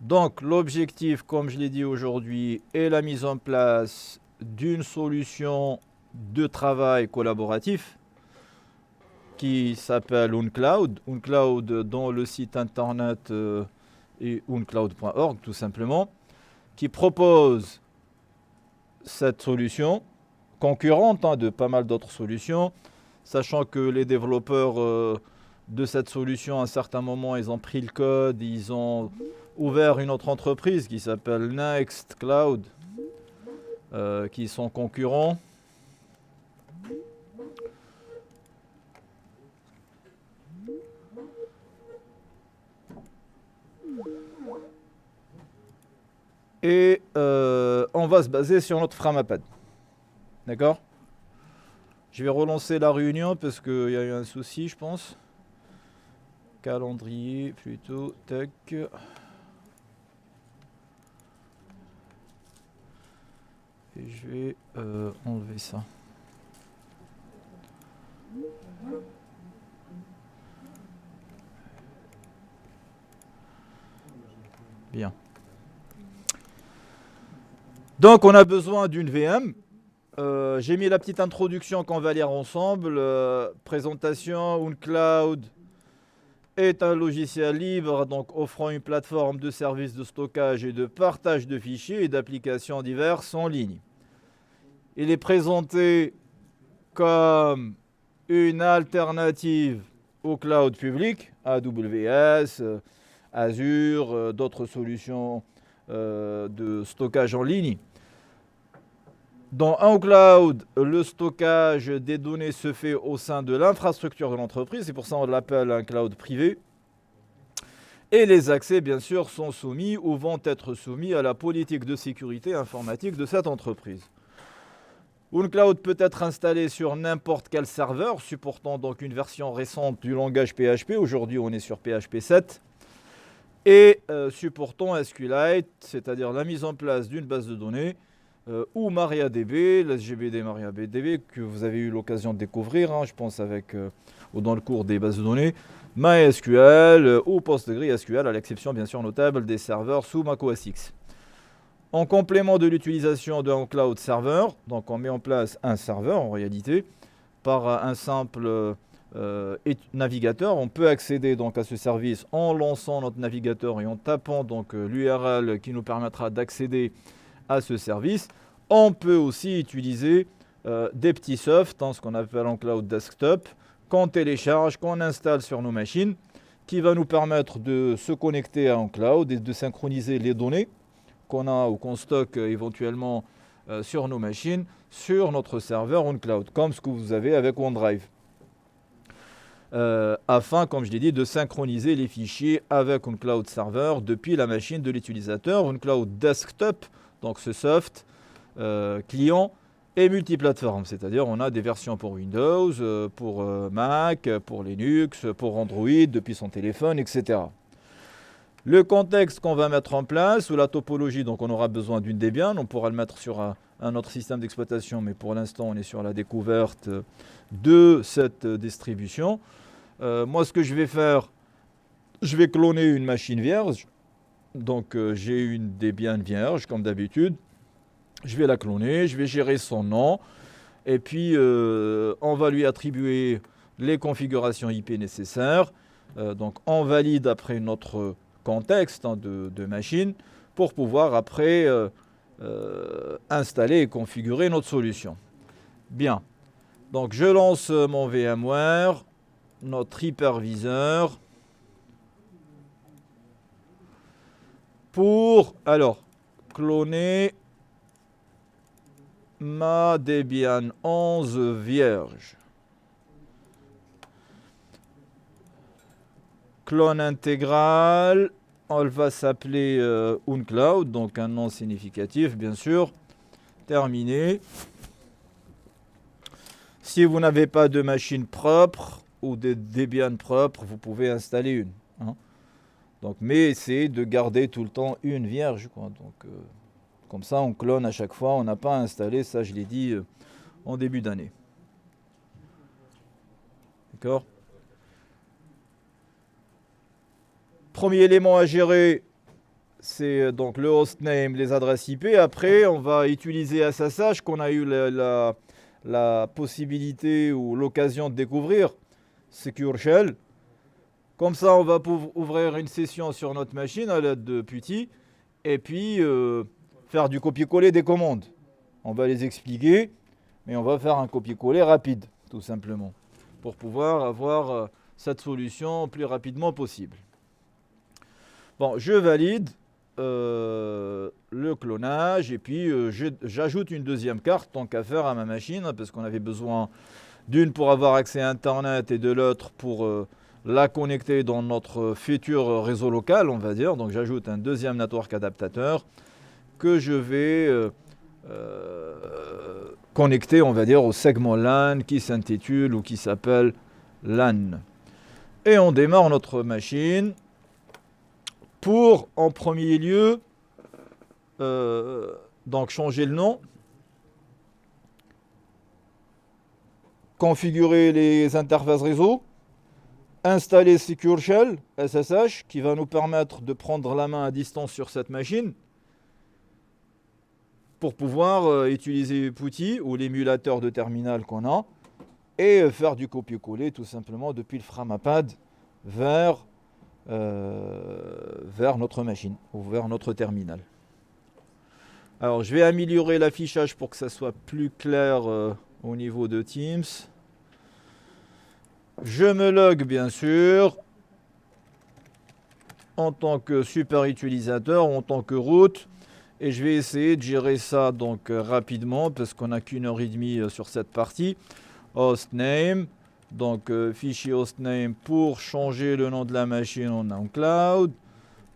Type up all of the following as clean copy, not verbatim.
Donc l'objectif, comme je l'ai dit aujourd'hui, est la mise en place d'une solution de travail collaboratif qui s'appelle OnCloud. OnCloud dont le site internet est oncloud.org tout simplement, qui propose cette solution concurrente de pas mal d'autres solutions, sachant que les développeurs de cette solution, à un certain moment, ils ont pris le code, ils ont ouvert une autre entreprise qui s'appelle Nextcloud, qui sont concurrents. Et on va se baser sur notre Framapad. D'accord? Je vais relancer la réunion parce qu'il y a eu un souci, je pense. Calendrier plutôt. Tac. Et je vais enlever ça. Bien. Donc on a besoin d'une VM. J'ai mis la petite introduction qu'on va lire ensemble. Présentation, OnCloud est un logiciel libre, donc offrant une plateforme de services de stockage et de partage de fichiers et d'applications diverses en ligne. Il est présenté comme une alternative au cloud public, AWS, Azure, d'autres solutions de stockage en ligne. Dans un cloud, le stockage des données se fait au sein de l'infrastructure de l'entreprise, c'est pour ça qu'on l'appelle un cloud privé. Et les accès, bien sûr, sont soumis ou vont être soumis à la politique de sécurité informatique de cette entreprise. OnCloud peut être installé sur n'importe quel serveur, supportant donc une version récente du langage PHP. Aujourd'hui, on est sur PHP 7. Et supportant SQLite, c'est-à-dire la mise en place d'une base de données, ou MariaDB, l'SGBD MariaDB, que vous avez eu l'occasion de découvrir, je pense, ou dans le cours des bases de données, MySQL ou PostgreSQL, à l'exception bien sûr notable des serveurs sous macOS X. En complément de l'utilisation d'un cloud server, donc on met en place un serveur en réalité, par un simple navigateur. On peut accéder donc à ce service en lançant notre navigateur et en tapant donc l'URL qui nous permettra d'accéder à ce service. On peut aussi utiliser des petits softs, ce qu'on appelle en cloud desktop, qu'on télécharge, qu'on installe sur nos machines, qui va nous permettre de se connecter à un cloud et de synchroniser les données qu'on a ou qu'on stocke éventuellement sur nos machines, sur notre serveur OnCloud, comme ce que vous avez avec OneDrive. Afin, comme je l'ai dit, de synchroniser les fichiers avec OnCloud Server depuis la machine de l'utilisateur. OnCloud Desktop, donc ce soft, client et multiplateforme, c'est-à-dire on a des versions pour Windows, pour Mac, pour Linux, pour Android, depuis son téléphone, etc. Le contexte qu'on va mettre en place, ou la topologie, donc on aura besoin d'une Debian, on pourra le mettre sur un autre système d'exploitation, mais pour l'instant on est sur la découverte de cette distribution. Moi ce que je vais faire, je vais cloner une machine vierge, donc j'ai une Debian vierge comme d'habitude, je vais la cloner, je vais gérer son nom, et puis on va lui attribuer les configurations IP nécessaires. Donc on valide après notre contexte de machine pour pouvoir après installer et configurer notre solution. Bien, donc je lance mon VMware, notre hyperviseur, pour alors cloner ma Debian 11 vierge. Clone intégral, elle va s'appeler OnCloud, donc un nom significatif bien sûr. Terminé. Si vous n'avez pas de machine propre ou de Debian propre, vous pouvez installer une. Donc, mais essayez de garder tout le temps une vierge, quoi. Donc, comme ça, on clone à chaque fois. On n'a pas installé, ça je l'ai dit en début d'année. D'accord? Premier élément à gérer, c'est donc le hostname, les adresses IP. Après, on va utiliser SSH qu'on a eu la possibilité ou l'occasion de découvrir, Secure Shell. Comme ça, on va pouvoir ouvrir une session sur notre machine à l'aide de PuTTY et puis faire du copier-coller des commandes. On va les expliquer, mais on va faire un copier-coller rapide, tout simplement, pour pouvoir avoir cette solution plus rapidement possible. Bon, je valide le clonage et puis j'ajoute une deuxième carte tant qu'à faire à ma machine parce qu'on avait besoin d'une pour avoir accès à Internet et de l'autre pour la connecter dans notre futur réseau local, on va dire. Donc j'ajoute un deuxième network adaptateur que je vais connecter, on va dire, au segment LAN qui s'intitule ou qui s'appelle LAN. Et on démarre notre machine pour, en premier lieu, donc changer le nom, configurer les interfaces réseau, installer Secure Shell SSH qui va nous permettre de prendre la main à distance sur cette machine pour pouvoir utiliser PuTTY ou l'émulateur de terminal qu'on a et faire du copier-coller tout simplement depuis le Framapad vers notre machine ou vers notre terminal. Alors je vais améliorer l'affichage pour que ça soit plus clair au niveau de Teams. Je me log bien sûr en tant que super utilisateur, en tant que root. Et je vais essayer de gérer ça donc rapidement parce qu'on n'a qu'une heure et demie sur cette partie. Hostname, donc fichier hostname pour changer le nom de la machine en OnCloud.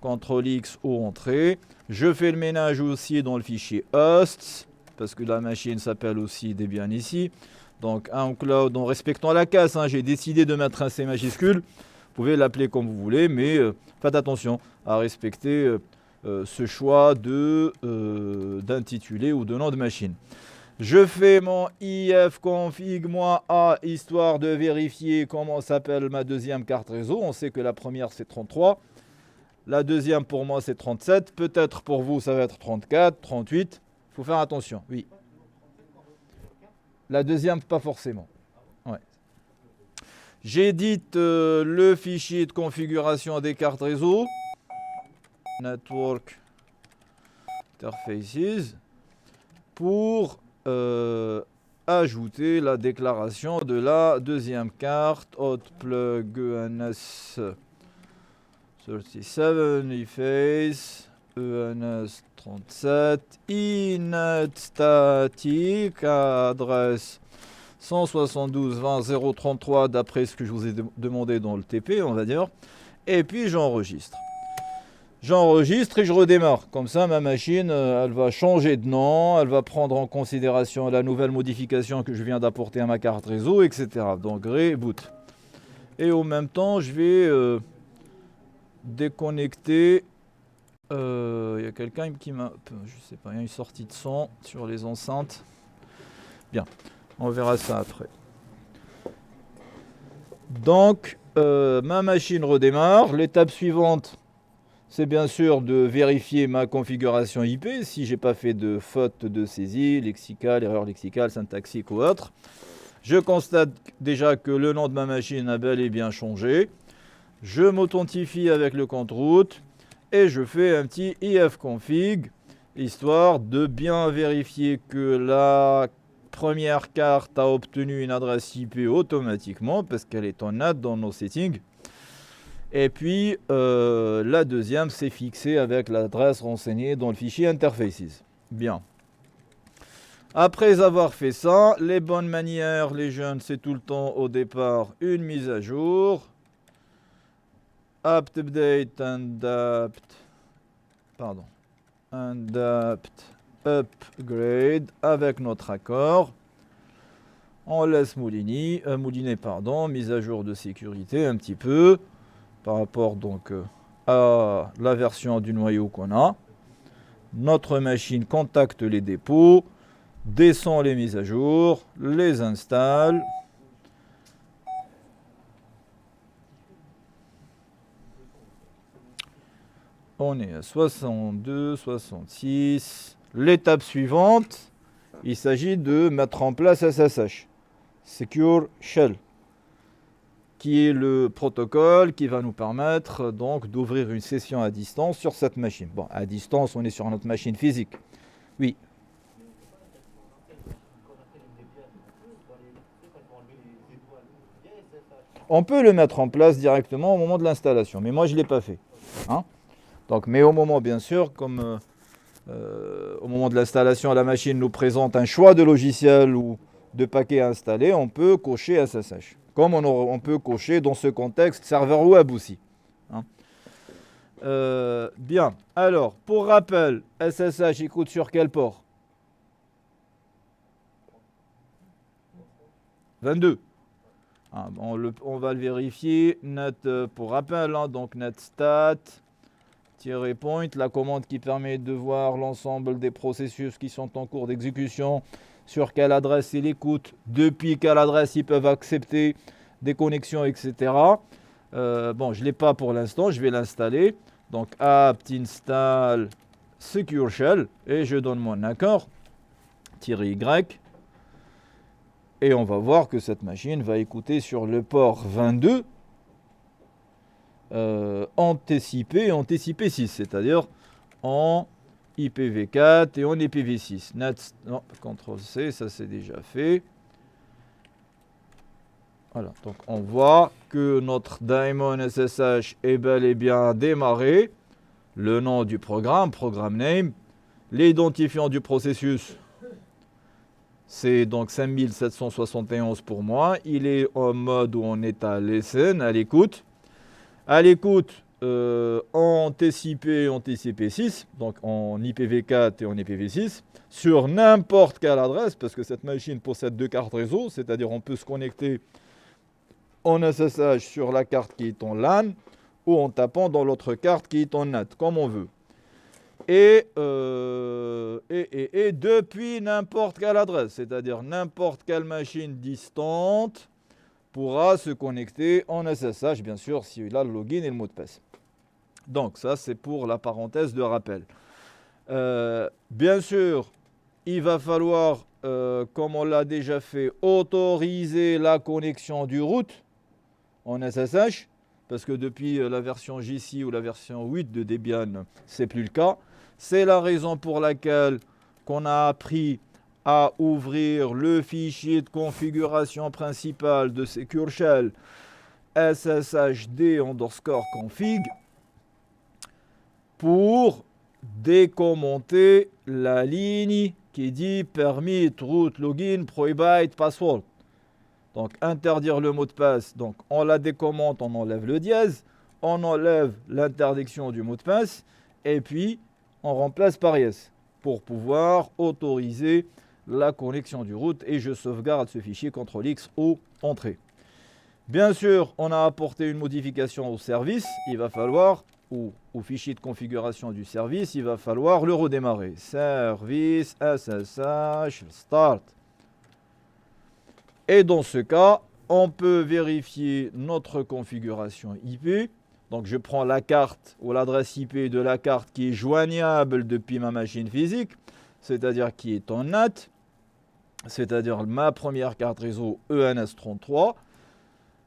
CTRL-X ou entrée. Je fais le ménage aussi dans le fichier hosts parce que la machine s'appelle aussi Debian ici. Donc OnCloud en respectant la casse, hein, j'ai décidé de mettre un C majuscule. Vous pouvez l'appeler comme vous voulez, mais faites attention à respecter ce choix d'intitulé ou de nom de machine. Je fais mon ifconfig -a histoire de vérifier comment s'appelle ma deuxième carte réseau. On sait que la première c'est 33. La deuxième pour moi c'est 37. Peut-être pour vous ça va être 34, 38. Il faut faire attention, oui. La deuxième pas forcément. Ouais. J'édite le fichier de configuration des cartes réseau. Network Interfaces pour ajouter la déclaration de la deuxième carte hotplug ENS 37 eFace ENS 37 inet statique adresse 172.20.033 d'après ce que je vous ai demandé dans le TP, on va dire. Et puis j'enregistre. J'enregistre et je redémarre. Comme ça, ma machine, elle va changer de nom, elle va prendre en considération la nouvelle modification que je viens d'apporter à ma carte réseau, etc. Donc, reboot. Et au même temps, je vais déconnecter. Il y a quelqu'un qui m'a... Je sais pas, il y a une sortie de son sur les enceintes. Bien, on verra ça après. Donc, ma machine redémarre. L'étape suivante... c'est bien sûr de vérifier ma configuration IP si je n'ai pas fait de faute de saisie, lexicale, erreur lexicale, syntaxique ou autre. Je constate déjà que le nom de ma machine a bel et bien changé. Je m'authentifie avec le compte root et je fais un petit ifconfig histoire de bien vérifier que la première carte a obtenu une adresse IP automatiquement parce qu'elle est en NAT dans nos settings. Et puis, la deuxième, c'est fixé avec l'adresse renseignée dans le fichier Interfaces. Bien. Après avoir fait ça, les bonnes manières, les jeunes, c'est tout le temps au départ une mise à jour. Apt update and apt. Pardon. And apt upgrade avec notre accord. On laisse mouliner, mise à jour de sécurité un petit peu. Par rapport donc à la version du noyau qu'on a. Notre machine contacte les dépôts, descend les mises à jour, les installe. On est à 62, 66. L'étape suivante, il s'agit de mettre en place SSH, Secure Shell, qui est le protocole qui va nous permettre donc d'ouvrir une session à distance sur cette machine. Bon, à distance, on est sur notre machine physique. Oui. On peut le mettre en place directement au moment de l'installation, mais moi je ne l'ai pas fait. Hein. Donc, mais au moment, bien sûr, comme au moment de l'installation, la machine nous présente un choix de logiciel ou de paquet à installer, on peut cocher SSH. Comme on peut cocher dans ce contexte serveur web aussi. Hein. Bien, alors, pour rappel, SSH écoute sur quel port? 22. Ah, on va le vérifier. Net, pour rappel, hein, donc netstat, -point, la commande qui permet de voir l'ensemble des processus qui sont en cours d'exécution, sur quelle adresse ils écoutent, depuis quelle adresse ils peuvent accepter des connexions, etc. Bon, je ne l'ai pas pour l'instant, je vais l'installer. Donc apt install secure shell et je donne mon accord, -y. Et on va voir que cette machine va écouter sur le port 22 en TCP et en TCP6, c'est-à-dire en IPv4 et en IPv6. Non, CTRL-C, ça c'est déjà fait. Voilà, donc on voit que notre daemon SSH est bel et bien démarré. Le nom du programme, programme name, l'identifiant du processus, c'est donc 5771 pour moi. Il est en mode où on est à listen, à l'écoute. À l'écoute en TCP et en TCP6, donc en IPv4 et en IPv6, sur n'importe quelle adresse, parce que cette machine possède 2 cartes réseau, c'est-à-dire on peut se connecter en SSH sur la carte qui est en LAN ou en tapant dans l'autre carte qui est en NAT, comme on veut. Et depuis n'importe quelle adresse, c'est-à-dire n'importe quelle machine distante pourra se connecter en SSH, bien sûr, s'il a le login et le mot de passe. Donc ça, c'est pour la parenthèse de rappel. Bien sûr, il va falloir, comme on l'a déjà fait, autoriser la connexion du root en SSH, parce que depuis la version JC ou la version 8 de Debian, c'est plus le cas. C'est la raison pour laquelle qu'on a appris à ouvrir le fichier de configuration principale de Secure Shell sshd_config pour décommenter la ligne qui dit permit root login prohibit password. Donc interdire le mot de passe, donc on la décommente, on enlève le dièse, on enlève l'interdiction du mot de passe et puis on remplace par yes pour pouvoir autoriser la connexion du root et je sauvegarde ce fichier CTRL-X ou entrée. Bien sûr, on a apporté une modification au service, il va falloir, ou au fichier de configuration du service, il va falloir le redémarrer. Service, SSH, start. Et dans ce cas, on peut vérifier notre configuration IP. Donc je prends la carte ou l'adresse IP de la carte qui est joignable depuis ma machine physique, c'est-à-dire qui est en NAT, c'est-à-dire ma première carte réseau ENS33.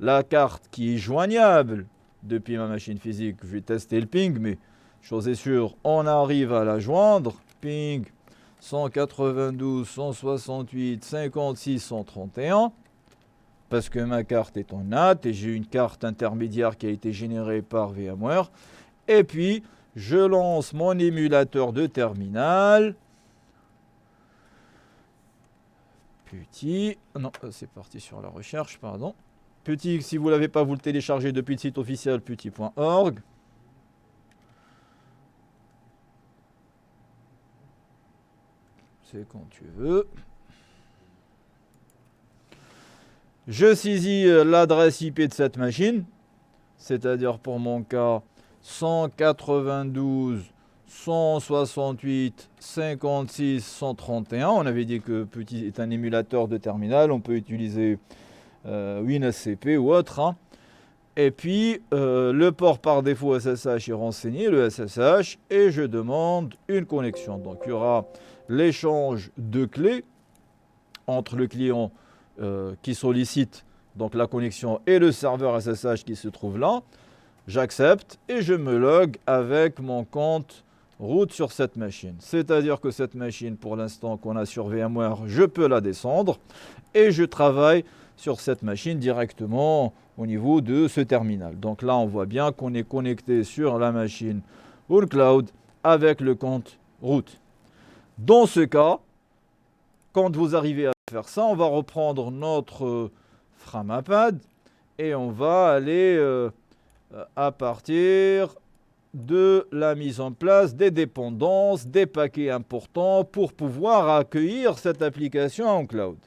La carte qui est joignable depuis ma machine physique, je vais tester le ping, mais chose est sûre, on arrive à la joindre. Ping 192, 168, 56, 131. Parce que ma carte est en NAT et j'ai une carte intermédiaire qui a été générée par VMware. Et puis, je lance mon émulateur de terminal. Petit, non, c'est parti sur la recherche, pardon. Petit, si vous ne l'avez pas, vous le téléchargez depuis le site officiel petit.org. C'est quand tu veux. Je saisis l'adresse IP de cette machine, c'est-à-dire pour mon cas 192, 168, 56, 131. On avait dit que Petit est un émulateur de terminal, on peut utiliser WinSCP ou autre. Hein. Et puis, le port par défaut SSH est renseigné, le SSH, et je demande une connexion. Donc, il y aura l'échange de clés entre le client qui sollicite donc la connexion et le serveur SSH qui se trouve là. J'accepte et je me log avec mon compte root sur cette machine. C'est-à-dire que cette machine, pour l'instant qu'on a sur VMware, je peux la descendre et je travaille sur cette machine directement au niveau de ce terminal. Donc là, on voit bien qu'on est connecté sur la machine OnCloud avec le compte root. Dans ce cas, quand vous arrivez à faire ça, on va reprendre notre Framapad et on va aller à partir de la mise en place des dépendances, des paquets importants pour pouvoir accueillir cette application en cloud.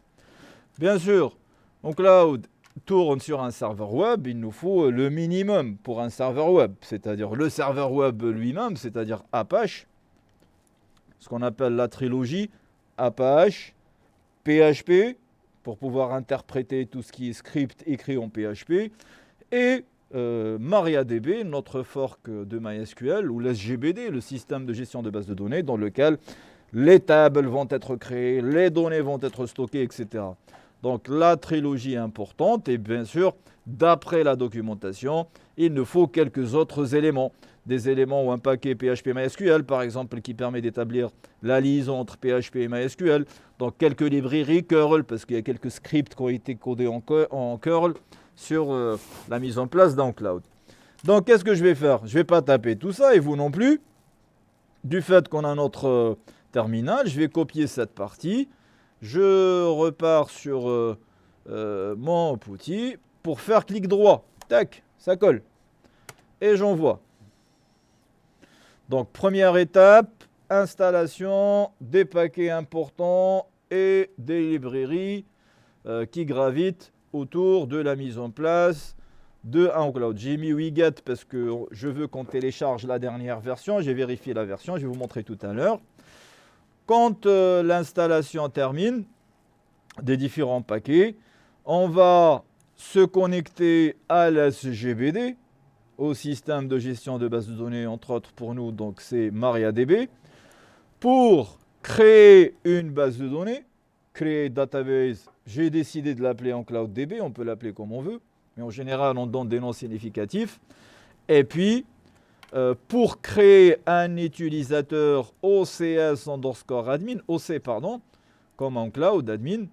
Bien sûr, en cloud tourne sur un serveur web, il nous faut le minimum pour un serveur web, c'est-à-dire le serveur web lui-même, c'est-à-dire Apache, ce qu'on appelle la trilogie Apache, PHP, pour pouvoir interpréter tout ce qui est script écrit en PHP, et MariaDB, notre fork de MySQL, ou l'SGBD, le système de gestion de base de données, dans lequel les tables vont être créées, les données vont être stockées, etc. Donc la trilogie est importante, et bien sûr, d'après la documentation, il nous faut quelques autres éléments. Des éléments ou un paquet PHP MySQL, par exemple, qui permet d'établir la liaison entre PHP et MySQL. Donc quelques librairies curl, parce qu'il y a quelques scripts qui ont été codés en curl sur la mise en place d'OnCloud. Donc qu'est-ce que je vais faire? Je ne vais pas taper tout ça, et vous non plus. Du fait qu'on a notre terminal, je vais copier cette partie. Je repars sur mon outil pour faire clic droit. Tac, ça colle. Et j'envoie. Donc, première étape, installation des paquets importants et des librairies qui gravitent autour de la mise en place de OnCloud. J'ai mis Wiget parce que je veux qu'on télécharge la dernière version. J'ai vérifié la version, je vais vous montrer tout à l'heure. Quand l'installation termine des différents paquets, on va se connecter à la SGBD, au système de gestion de base de données, entre autres pour nous, donc c'est MariaDB, pour créer une base de données, créer database. J'ai décidé de l'appeler OnCloudDB, on peut l'appeler comme on veut, mais en général on donne des noms significatifs. Et puis, pour créer un utilisateur OCS_admin, OC pardon, comme OnCloud admin,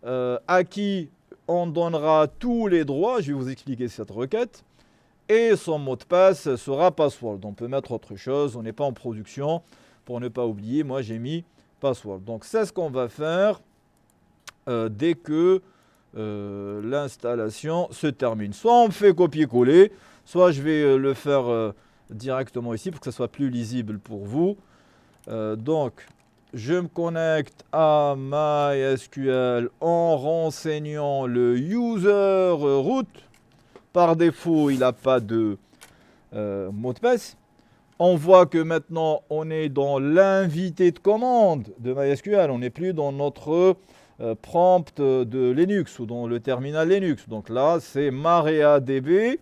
à qui on donnera tous les droits, je vais vous expliquer cette requête, et son mot de passe sera password. On peut mettre autre chose, on n'est pas en production, pour ne pas oublier, moi j'ai mis password. Donc c'est ce qu'on va faire dès que l'installation se termine. Soit on fait copier-coller, soit je vais le faire directement ici pour que ça soit plus lisible pour vous. Donc je me connecte à MySQL en renseignant le user root. Par défaut, il n'a pas de mot de passe. On voit que maintenant, on est dans l'invité de commande de MySQL. On n'est plus dans notre prompt de Linux ou dans le terminal Linux. Donc là, c'est MariaDB,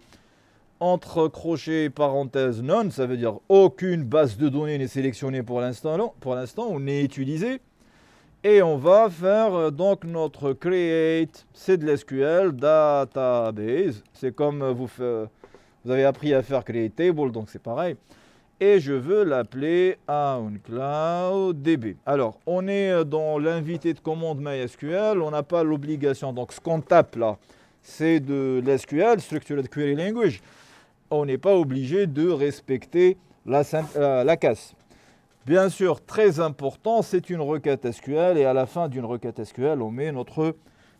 entre crochets, parenthèses, none. Ça veut dire aucune base de données n'est sélectionnée pour l'instant ou n'est utilisée. Et on va faire donc notre create, c'est de l'SQL, database. C'est comme vous avez appris à faire create table, donc c'est pareil. Et je veux l'appeler OnCloudDB. Alors, on est dans l'invité de commande MySQL, on n'a pas l'obligation. Donc, ce qu'on tape là, c'est de l'SQL, Structured Query Language. On n'est pas obligé de respecter la casse. Bien sûr, très important, c'est une requête SQL et à la fin d'une requête SQL, on met notre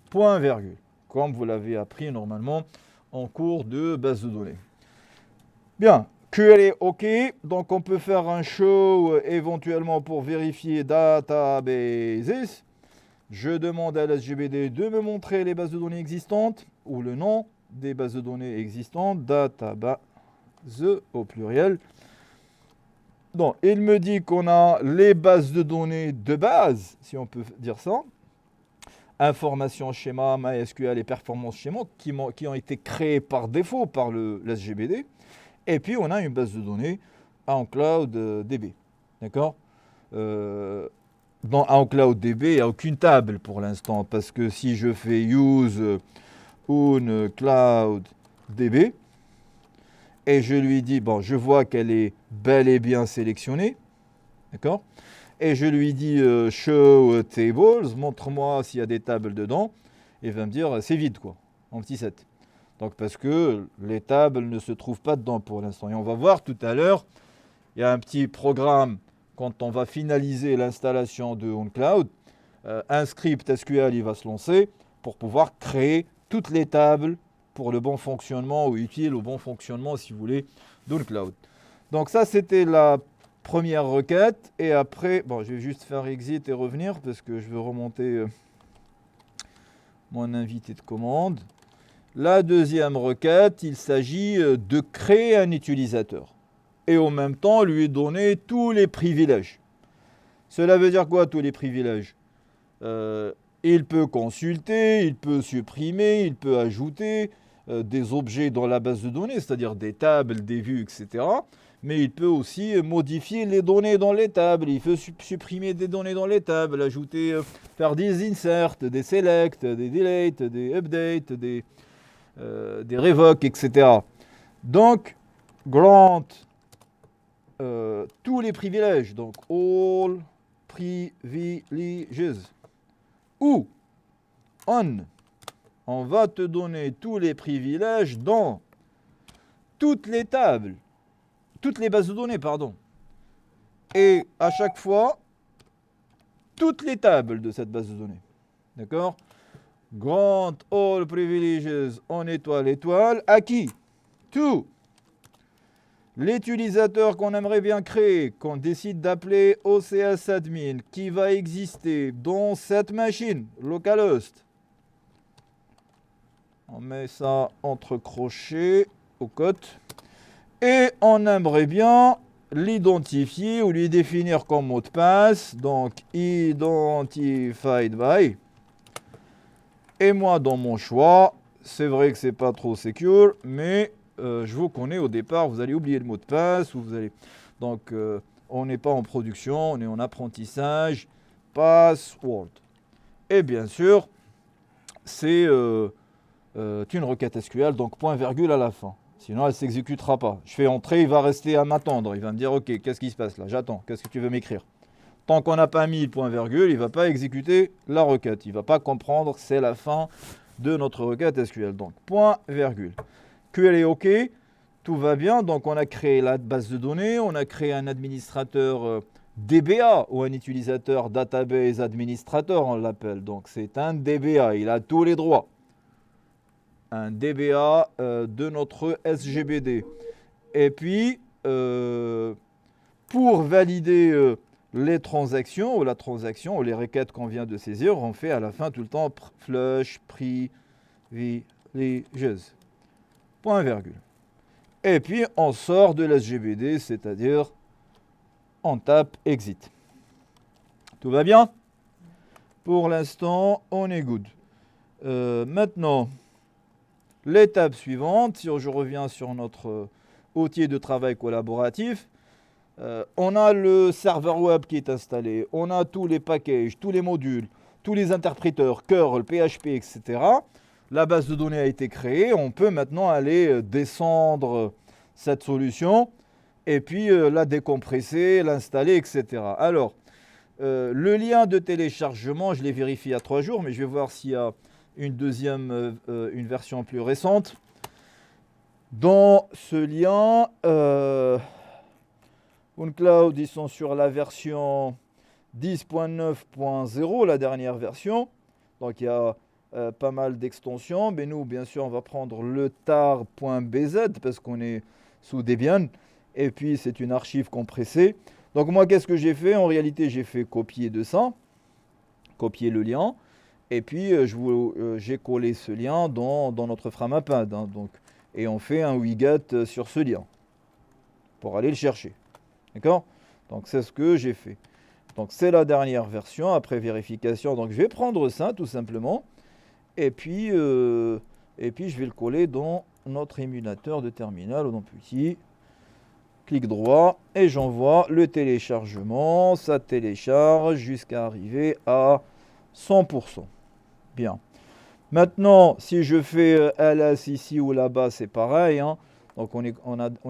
point virgule, comme vous l'avez appris normalement en cours de base de données. Bien, query OK, donc on peut faire un show éventuellement pour vérifier databases. Je demande à la SGBD de me montrer les bases de données existantes ou le nom des bases de données existantes, database au pluriel. Donc, il me dit qu'on a les bases de données de base, si on peut dire ça. information schéma, MySQL et performance schéma qui ont été créés par défaut par le SGBD. Et puis, on a une base de données OnCloudDB. D'accord Dans OnCloudDB, il n'y a aucune table pour l'instant, parce que si je fais use OnCloudDB, et je lui dis, bon, je vois qu'elle est bel et bien sélectionnée, d'accord? Et je lui dis, show tables, montre-moi s'il y a des tables dedans, et il va me dire, c'est vide, quoi, en petit 7. Donc, parce que les tables ne se trouvent pas dedans pour l'instant. Et on va voir tout à l'heure, il y a un petit programme, quand on va finaliser l'installation de OnCloud, un script SQL, il va se lancer pour pouvoir créer toutes les tables pour le bon fonctionnement ou utile au bon fonctionnement, si vous voulez, d'OnCloud. Donc ça, c'était la première requête. Et après, bon, je vais juste faire exit et revenir parce que je veux remonter mon invité de commande. La deuxième requête, il s'agit de créer un utilisateur et en même temps lui donner tous les privilèges. Cela veut dire quoi, tous les privilèges? Il peut consulter, il peut supprimer, il peut ajouter des objets dans la base de données, c'est-à-dire des tables, des vues, etc. Mais il peut aussi modifier les données dans les tables. Il peut supprimer des données dans les tables, ajouter, faire des inserts, des selects, des delete, des updates, des revoques, etc. Donc, grant tous les privilèges, donc all privileges, ou on va te donner tous les privilèges dans toutes les tables, toutes les bases de données, pardon. Et à chaque fois, toutes les tables de cette base de données. D'accord? Grant all privileges en étoile, à qui? To l'utilisateur qu'on aimerait bien créer, qu'on décide d'appeler OCS admin, qui va exister dans cette machine, localhost. On met ça entre crochets au cote. Et on aimerait bien l'identifier ou lui définir comme mot de passe. Donc, identified by. Et moi, dans mon choix, c'est vrai que c'est pas trop secure, mais je vous connais au départ, vous allez oublier le mot de passe. Ou vous allez... Donc, on n'est pas en production, on est en apprentissage. Password. Et bien sûr, c'est une requête SQL, donc point virgule à la fin. Sinon, elle ne s'exécutera pas. Je fais entrer, il va rester à m'attendre. Il va me dire, OK, qu'est-ce qui se passe là? J'attends. Qu'est-ce que tu veux m'écrire? Tant qu'on n'a pas mis le point virgule, il ne va pas exécuter la requête. Il ne va pas comprendre que c'est la fin de notre requête SQL. Donc, point virgule. QL est OK. Tout va bien. Donc, on a créé la base de données. On a créé un administrateur DBA ou un utilisateur database administrateur, on l'appelle. Donc, c'est un DBA. Il a tous les droits. Un DBA de notre SGBD. Et puis, pour valider les transactions ou la transaction ou les requêtes qu'on vient de saisir, on fait à la fin tout le temps flush privileges. Point virgule. Et puis, on sort de l'SGBD, c'est-à-dire on tape exit. Tout va bien? Pour l'instant, on est good. Maintenant, l'étape suivante, si je reviens sur notre outil de travail collaboratif, on a le serveur web qui est installé, on a tous les packages, tous les modules, tous les interpréteurs, curl, PHP, etc. La base de données a été créée, on peut maintenant aller descendre cette solution et puis la décompresser, l'installer, etc. Alors, le lien de téléchargement, je l'ai vérifié il y a 3 jours, mais je vais voir s'il y a une version plus récente. Dans ce lien, OnCloud, ils sont sur la version 10.9.0, la dernière version. Donc il y a pas mal d'extensions. Mais nous, bien sûr, on va prendre le tar.bz parce qu'on est sous Debian. Et puis, c'est une archive compressée. Donc moi, qu'est-ce que j'ai fait? En réalité, j'ai fait copier de ça, copier le lien. Et puis, j'ai collé ce lien dans notre Framapad. Hein, donc, et on fait un wget sur ce lien pour aller le chercher. D'accord? Donc, c'est ce que j'ai fait. Donc c'est la dernière version après vérification. Donc je vais prendre ça tout simplement. Et puis, je vais le coller dans notre émulateur de terminal. Donc petit, clic droit et j'envoie le téléchargement. Ça télécharge jusqu'à arriver à 100%. Bien. Maintenant, si je fais ls ici ou là-bas, c'est pareil, hein. Donc on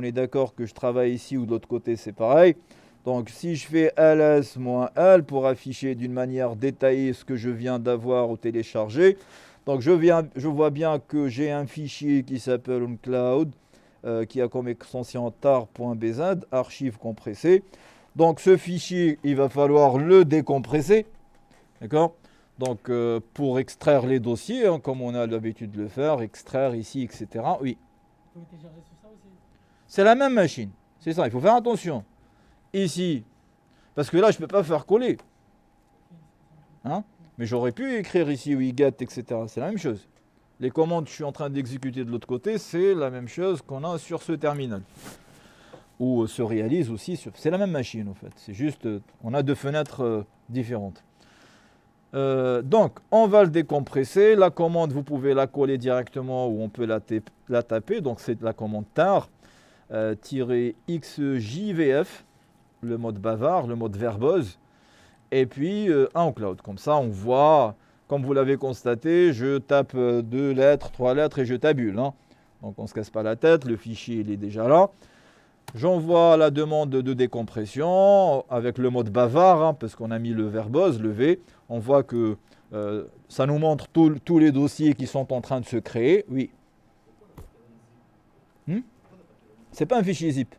est d'accord que je travaille ici ou de l'autre côté, c'est pareil. Donc si je fais ls-l pour afficher d'une manière détaillée ce que je viens d'avoir ou télécharger. Donc je vois bien que j'ai un fichier qui s'appelle OnCloud, qui a comme extension tar.bz, archive compressée. Donc ce fichier, il va falloir le décompresser. D'accord? Donc, pour extraire les dossiers, hein, comme on a l'habitude de le faire, extraire ici, etc. Oui. Vous pouvez télécharger sur ça aussi? C'est la même machine. C'est ça, il faut faire attention. Ici, parce que là, je ne peux pas faire coller. Hein? Mais j'aurais pu écrire ici wiget, etc. C'est la même chose. Les commandes que je suis en train d'exécuter de l'autre côté, c'est la même chose qu'on a sur ce terminal. Ou se réalise aussi sur... C'est la même machine, en fait. C'est juste, on a deux fenêtres différentes. Donc, on va le décompresser. La commande, vous pouvez la coller directement ou on peut la taper. Donc, c'est la commande tar -xjvf, le mode bavard, le mode verbose. Et puis, un cloud. Comme ça, on voit, comme vous l'avez constaté, je tape 2 lettres, 3 lettres et je tabule. Hein. Donc, on ne se casse pas la tête. Le fichier, il est déjà là. J'envoie la demande de décompression avec le mode bavard, hein, parce qu'on a mis le verbose, le V. On voit que ça nous montre tous les dossiers qui sont en train de se créer. Oui. C'est pas un fichier zip.